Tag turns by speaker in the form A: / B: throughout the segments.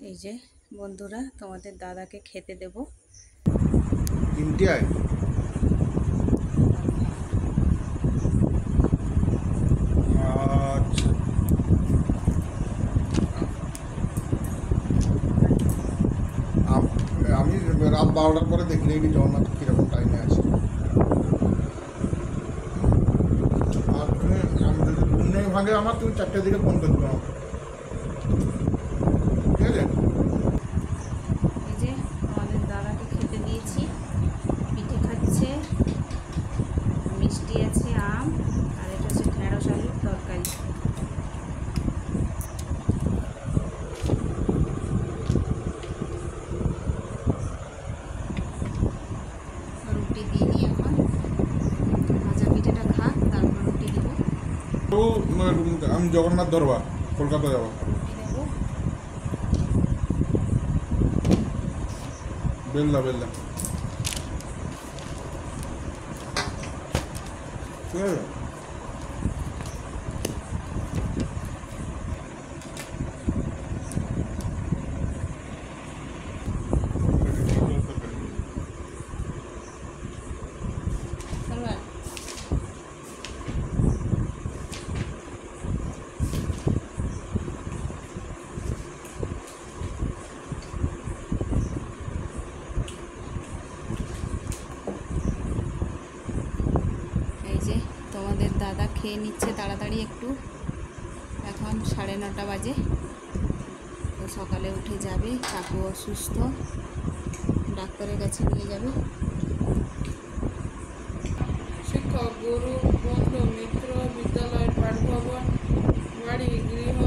A: এই যে বন্ধুরা, তোমাদের দাদাকে খেতে দেব।
B: ইন্ডিয়ায় আচ্ছা, আমি রাত 12টার পরে দেখলে কি জগন্নাথ কীরকম টাইমে আছে। আর তুমি আমি যদি ঘুম নেই ভাঙে আমার, তুমি 4টার দিকে ফোন করবে আমাকে, ঠিক আছে?
A: এই যে আমাদের দাদাকে খেতে দিয়েছি, পিঠে খাচ্ছে, মিষ্টি আছে, আম, আর এটা হচ্ছে ঢেঁড়স আলুর তরকারি। রুটি দিয়ে নিই এখন, ভাজা পিঠেটা খাক, তারপর রুটি দেবো।
B: তো আমি জগন্নাথ দরবার কলকাতা যাবো,
A: রুটি দেবো।
B: বেলদা বেলদা, ঠিক আছে?
A: তারপর এই যে তোমাদের দাদা খেয়ে নিচ্ছে তাড়াতাড়ি একটু। এখন 9:30 বাজে। তো সকালে উঠে যাবে, কাকু অসুস্থ, ডাক্তারের কাছে নিয়ে যাবে।
C: শিক্ষক, গুরু, বন্ধু, মিত্র, বিদ্যালয়, পাঠভবন, বাড়ি, গৃহ,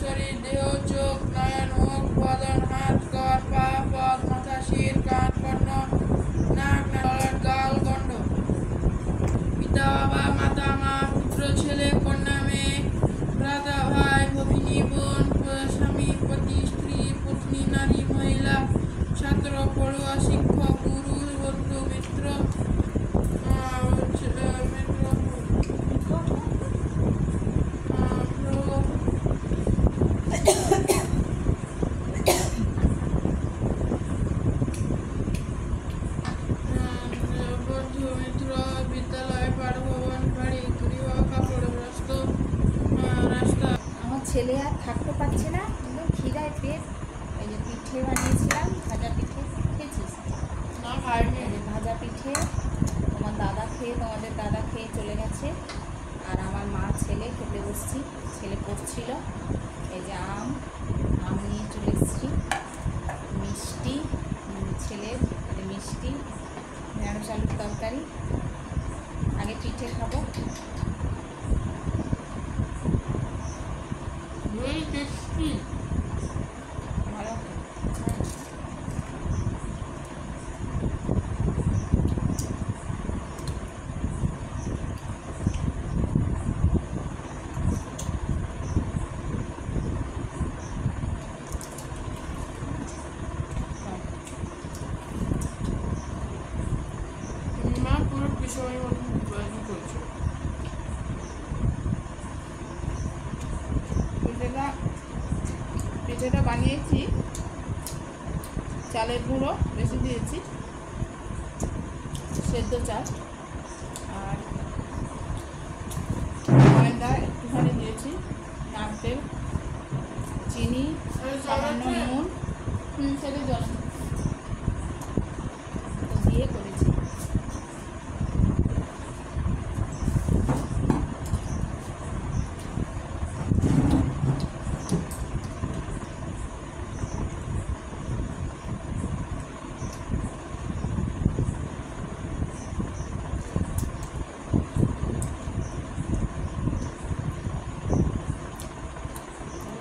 C: শরীর, দেহ, চোখ, নয়ন, মুখ, বদন, হাত, কর, পা, পদ, মাথা, শির, কান, কর্ণ, নাক, নাক, গাল, গণ্ড। পিতা, বাবা, মাতা, মা, পুত্র, ছেলে, কন্যা, মেয়ে, ভ্রাতা, ভাই, ভগিনী, বোন, স্বামী, পতি, স্ত্রী, পত্নী, নারী, মহিলা, ছাত্র, পড়ুয়া, শিক্ষক, গুরু, বন্ধু, মিত্র, বন্ধু, মিত্র, বিদ্যালয়, পাঠভবন, বাড়ি, গৃহ, কাপড়, বস্ত্র, রাস্তা।
A: আমার ছেলে আর থাকতে পারছে না, একদম খিদায় পেট। এই যে পিঠে বানিয়েছিলাম, ভাজা পিঠে খেয়েছিস?
C: না খাইনি।
A: এই যে ভাজা পিঠে তোমার দাদা খেয়ে, তোমাদের দাদা খেয়ে চলে গেছে। আর আমার মা ছেলে খেতে বসছি, ছেলে পড়ছিল। এই যে আম নিয়ে চলে এসেছি, মিষ্টি, ছেলের মিষ্টি, ঢেঁড়স আলুর তরকারি। আগে পিঠে খাবো।
C: Very tasty.
A: ভালো।
C: মা পুরো বিষয় মতন বাজি করছে। পিঠেটা বানিয়েছি, চালের গুঁড়ো বেশি দিয়েছি, সেদ্ধ চাল, আর ময়দা একটুখানি দিয়েছি, নারকেল, চিনি, সামান্য নুন, সেটা জল
A: দিয়ে করেছি।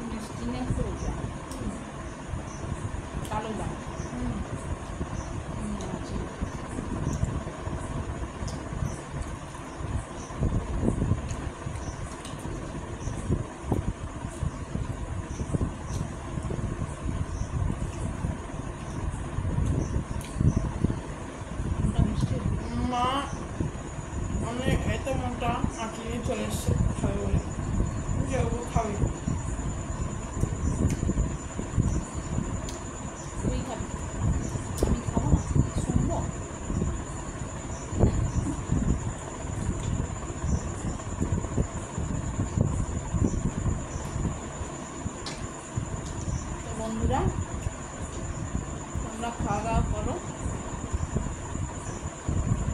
A: মিষ্টি নিয়ে করবো, কালো দাম।
C: মা আমি এত মোটা আঁকিয়ে চলে এসছে খাবে বলে, যাবো খাবে।
A: তুই খাবি, আমি খাবো না, শুনবো। তো বন্ধুরা, তোমরা খাওয়া দাওয়া করো,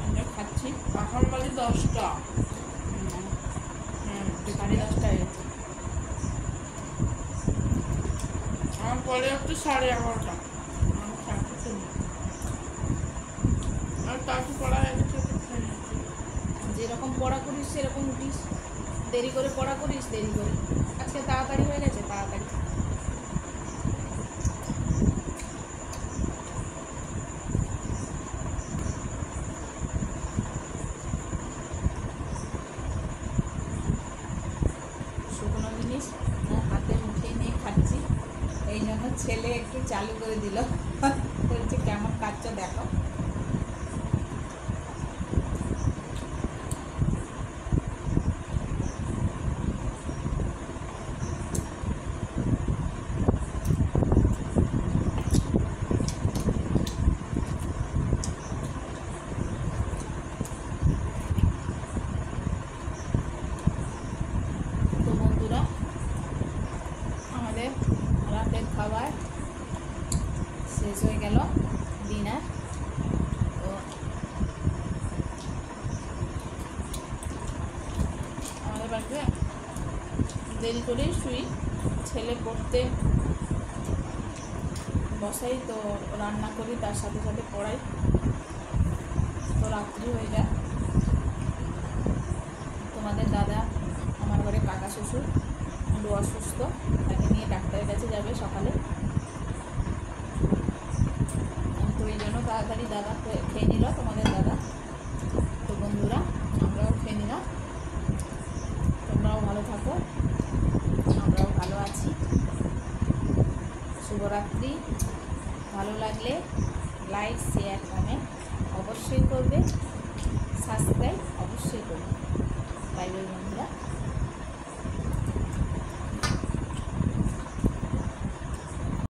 A: আমরা খাচ্ছি।
C: এখন বাজে 10টা।
A: সাড়ে 10টা হয়ে গেছে।
C: আমার পরে একটু 11:30টা।
A: আমি খাচ্ছি না।
C: আর তাকে পড়া হয়ে গেছে, একটু খেয়ে নিচ্ছি।
A: যেরকম পড়া করিস সেরকম উঠিস, দেরি করে পড়া করিস দেরি করে। আজকে তাড়াতাড়ি হয়ে গেছে, তাড়াতাড়ি। শুকনো জিনিস হাতে মুখে নিয়ে খাচ্ছি, এই জন্য ছেলে একটু চালু করে দিল, বলছে কেমন খাচ্ছ দেখো। তো বন্ধুরা, আমাদের রাতের খাবার শেষ হয়ে গেল, ডিনার। তো আমাদের বাড়িতে দেরি করেই শুই, ছেলে পড়তে বসাই, তো রান্না করি, তার সাথে সাথে পড়াই, তো রাত্রি হয়ে যায়। তোমাদের দাদা আমার ঘরে কাকা শ্বশুর একটু অসুস্থ, তাকে নিয়ে ডাক্তারের কাছে যাবে সকালে, তো এই জন্য তাড়াতাড়ি দাদা খেয়ে নিল, তোমাদের দাদা। তো বন্ধুরা, আমরাও খেয়ে নিলাম, তোমরাও ভালো থাকো, আমরাও ভালো আছি। শুভরাত্রি। ভালো লাগলে লাইক, শেয়ার, কমেন্ট অবশ্যই করবে।